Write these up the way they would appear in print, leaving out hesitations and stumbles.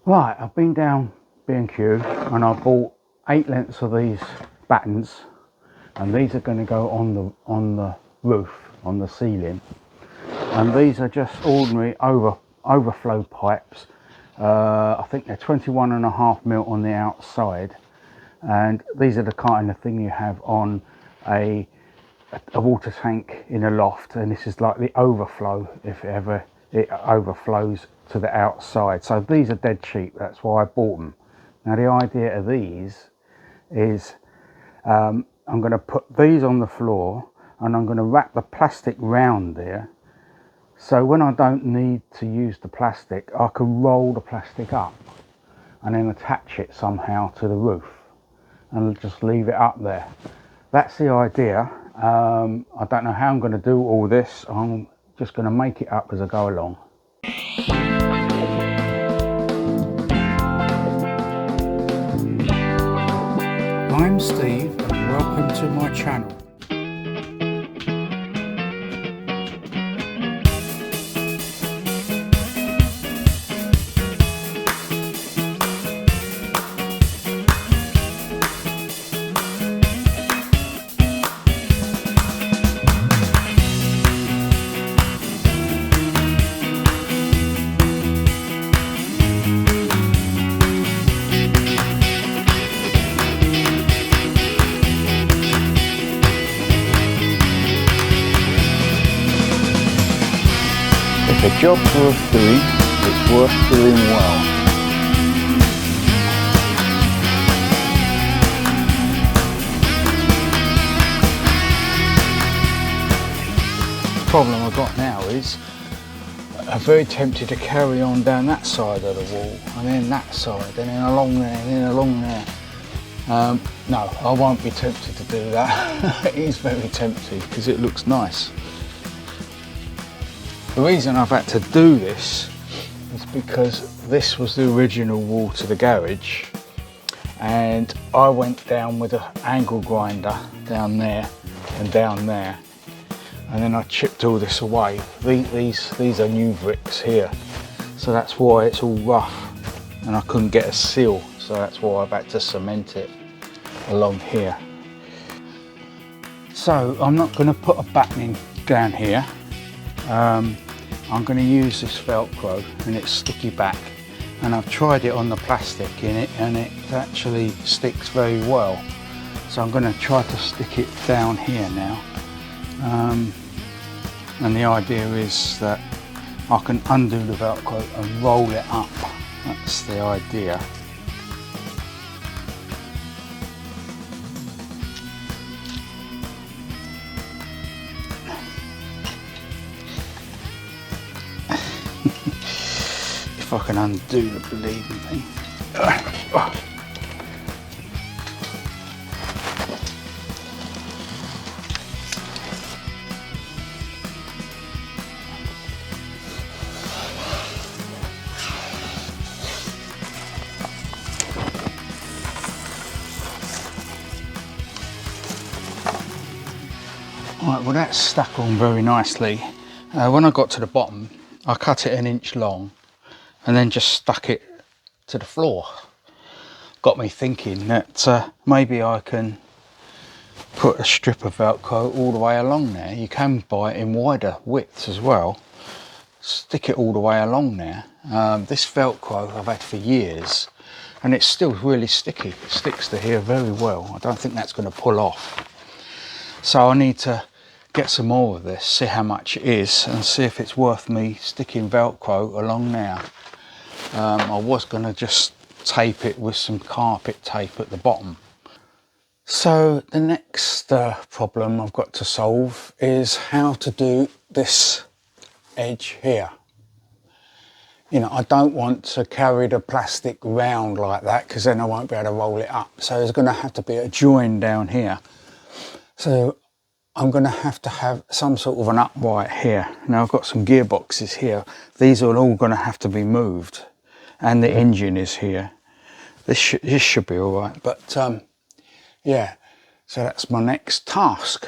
Right, I've been down B&Q and I bought 8 lengths of these battens, and these are going to go on the roof, on the ceiling. And these are just ordinary overflow pipes. I think they're 21.5mm on the outside, and these are the kind of thing you have on a water tank in a loft, and this is like the overflow if ever it overflows to the outside. So these are dead cheap, that's why I bought them. Now the idea of these is I'm going to put these on the floor and I'm going to wrap the plastic round there, so when I don't need to use the plastic I can roll the plastic up and then attach it somehow to the roof and just leave it up there. That's the idea. I don't know how I'm going to do all this. I'm just going to make it up as I go along. I'm Steve and welcome to my channel. If a job's worth doing, it's worth doing well. The problem I've got now is I'm very tempted to carry on down that side of the wall and then that side and then along there and then along there. No, I won't be tempted to do that. It is very tempting because it looks nice. The reason I've had to do this is because this was the original wall to the garage, and I went down with an angle grinder down there and down there, and then I chipped all this away. These are new bricks here, so that's why it's all rough and I couldn't get a seal, so that's why I've had to cement it along here. So I'm not going to put a battening down here. I'm going to use this Velcro and it's sticky back, and I've tried it on the plastic in it and it actually sticks very well. So I'm going to try to stick it down here now, and the idea is that I can undo the Velcro and roll it up. That's the idea. If I can undo the bleeding thing. Right, well that's stuck on very nicely. When I got to the bottom, I cut it 1 inch long and then just stuck it to the floor. Got me thinking that maybe I can put a strip of Velcro all the way along there. You can buy it in wider widths as well. Stick it all the way along there. This Velcro I've had for years and it's still really sticky. It sticks to here very well. I don't think that's going to pull off. So I need to get some more of this, see how much it is and see if it's worth me sticking Velcro along there. I was going to just tape it with some carpet tape at the bottom. So the next problem I've got to solve is how to do this edge here. You know, I don't want to carry the plastic round like that because then I won't be able to roll it up. So there's going to have to be a join down here. So I'm going to have some sort of an upright here. Now I've got some gearboxes here. These are all going to have to be moved, and the engine is here. This should be all right, but yeah, so that's my next task.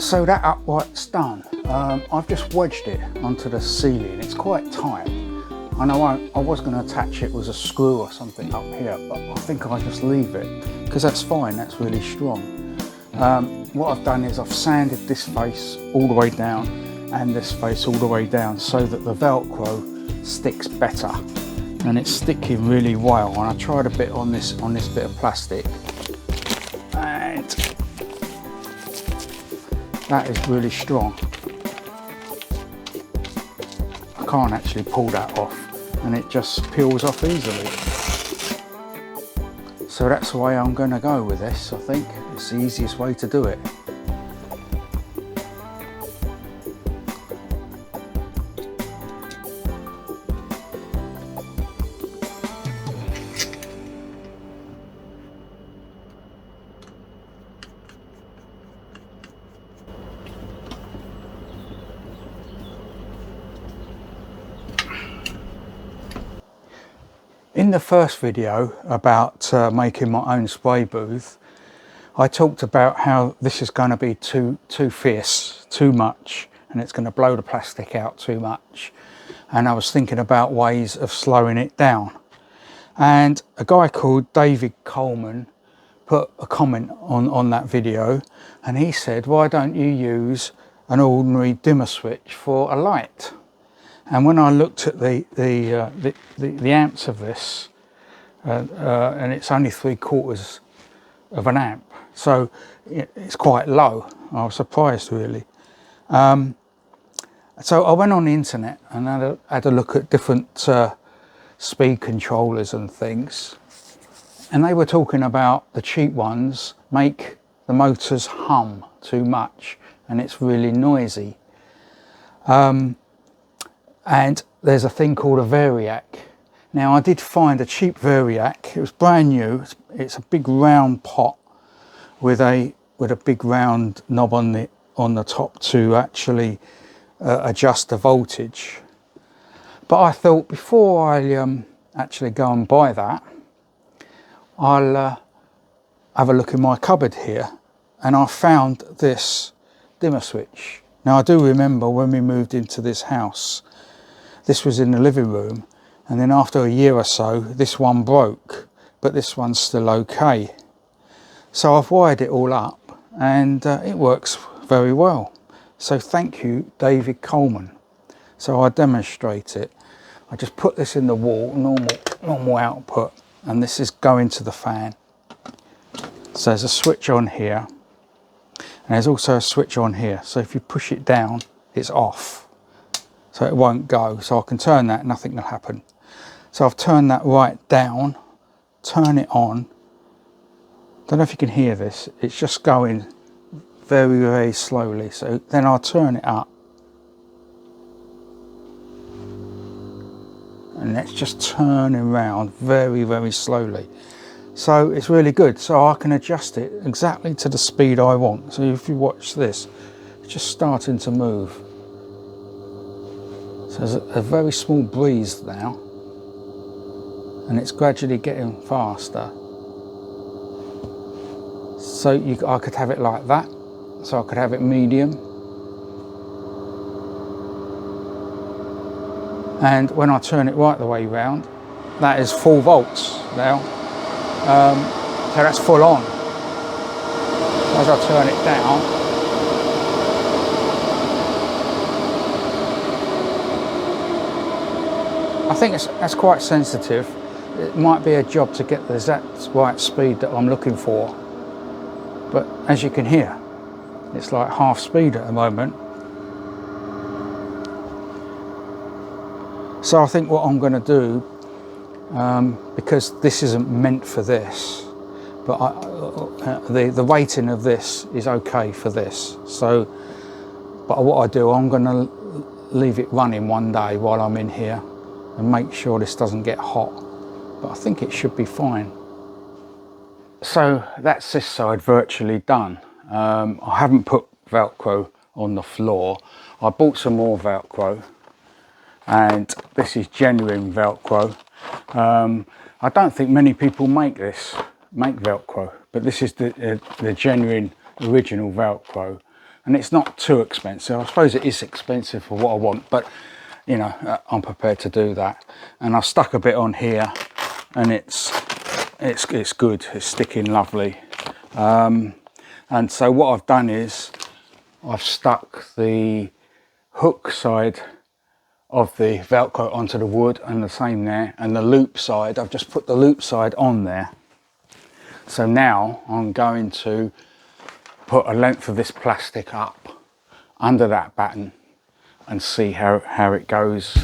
So that upright's done. I've just wedged it onto the ceiling. It's quite tight. I know I was going to attach it with a screw or something up here, but I think I'll just leave it because that's fine, that's really strong. What I've done is I've sanded this face all the way down and this face all the way down so that the Velcro sticks better, and it's sticking really well. And I tried a bit on this bit of plastic, and that is really strong. I can't actually pull that off, and it just peels off easily. So that's the way I'm going to go with this. I think it's the easiest way to do it. In the first video about making my own spray booth, I talked about how this is going to be too fierce, too much, and it's going to blow the plastic out too much. And I was thinking about ways of slowing it down. And a guy called David Coleman put a comment on that video, and he said, why don't you use an ordinary dimmer switch for a light? And when I looked at the amps of this, and it's only 3/4 of an amp, so it's quite low. I was surprised, really. So I went on the internet and had a look at different speed controllers and things, and they were talking about the cheap ones make the motors hum too much, and it's really noisy. And there's a thing called a variac. Now I did find a cheap variac. It was brand new. It's a big round pot with a big round knob on the top to actually adjust the voltage. But I thought before I actually go and buy that, I'll have a look in my cupboard here, and I found this dimmer switch. Now I do remember when we moved into this house, this was in the living room, and then after a year or so this one broke, but this one's still okay. So I've wired it all up, and it works very well. So thank you, David Coleman. So I demonstrate it. I just put this in the wall, normal output, and this is going to the fan. So there's a switch on here, and there's also a switch on here. So if you push it down, it's off. So it won't go. So I can turn that, nothing will happen. So I've turned that right down, turn it on. Don't know if you can hear this. It's just going very, very slowly. So then I'll turn it up. And it's just turning around very, very slowly. So it's really good. So I can adjust it exactly to the speed I want. So if you watch this, it's just starting to move. So there's a very small breeze now, and it's gradually getting faster. So I could have it like that, so I could have it medium. And when I turn it right the way round, that is full volts now. So that's full on. As I turn it down, I think that's quite sensitive. It might be a job to get the exact right speed that I'm looking for. But as you can hear, it's like half speed at the moment. So I think what I'm going to do, because this isn't meant for this, but the weighting of this is okay for this. So, but what I do, I'm going to leave it running one day while I'm in here and make sure this doesn't get hot. But I think it should be fine. So that's this side virtually done. I haven't put Velcro on the floor. I bought some more Velcro, and this is genuine Velcro. I don't think many people make Velcro, but this is the genuine original Velcro, and it's not too expensive. I suppose it is expensive for what I want, but you know, I'm prepared to do that. And I stuck a bit on here, and it's good. It's sticking lovely. And so what I've done is I've stuck the hook side of the Velcro onto the wood, and the same there, and the loop side, I've just put the loop side on there. So now I'm going to put a length of this plastic up under that batten and see how it goes.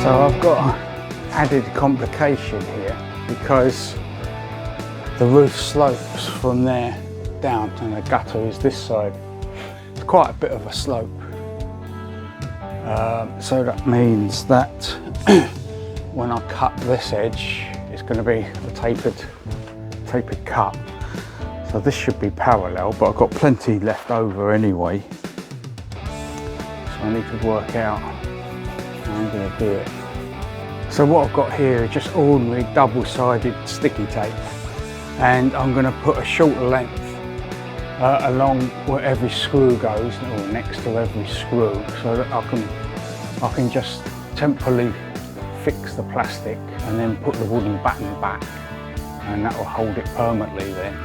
So I've got an added complication here because the roof slopes from there down and the gutter is this side. It's quite a bit of a slope. So that means that when I cut this edge, it's going to be a tapered cut. So this should be parallel, but I've got plenty left over anyway. So I need to work out how I'm going to do it. So what I've got here is just ordinary double-sided sticky tape, and I'm going to put a shorter length along where every screw goes, or next to every screw, so that I can just temporarily fix the plastic and then put the wooden batten back, and that will hold it permanently then.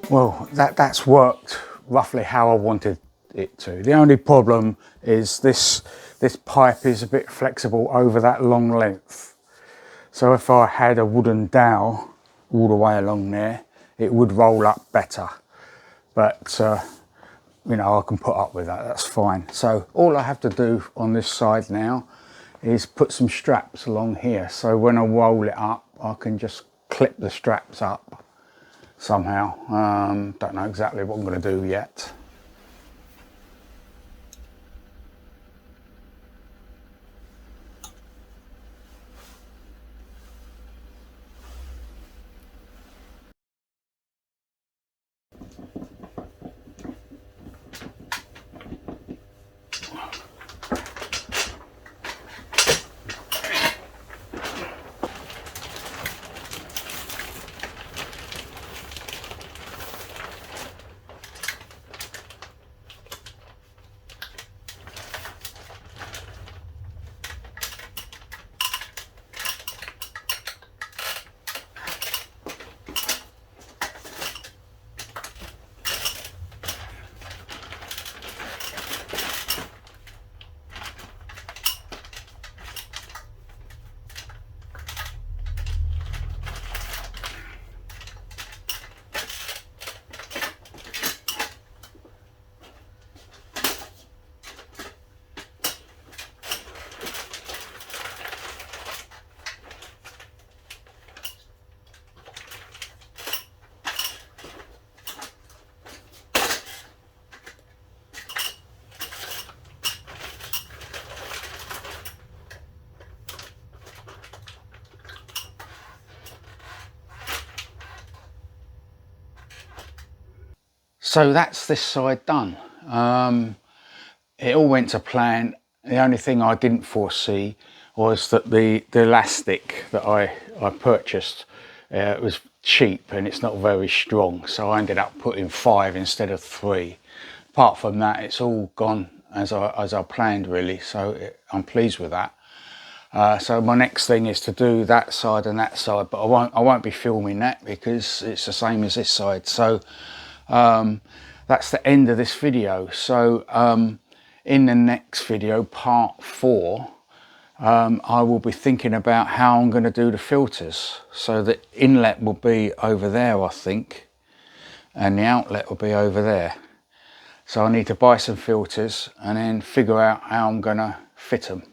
Well, that's worked roughly how I wanted it to. The only problem is this pipe is a bit flexible over that long length. So if I had a wooden dowel all the way along there, it would roll up better. But you know, I can put up with that, that's fine. So all I have to do on this side now is put some straps along here. So when I roll it up, I can just clip the straps up somehow. Don't know exactly what I'm going to do yet. So that's this side done. It all went to plan. The only thing I didn't foresee was that the elastic that I purchased was cheap and it's not very strong, so I ended up putting 5 instead of 3. Apart from that, it's all gone as I planned really, so I'm pleased with that. So my next thing is to do that side and that side, but I won't be filming that because it's the same as this side. So that's the end of this video. So in the next video, part 4, I will be thinking about how I'm going to do the filters. So the inlet will be over there, I think, and the outlet will be over there. So I need to buy some filters and then figure out how I'm going to fit them.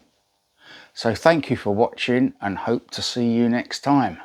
So thank you for watching and hope to see you next time.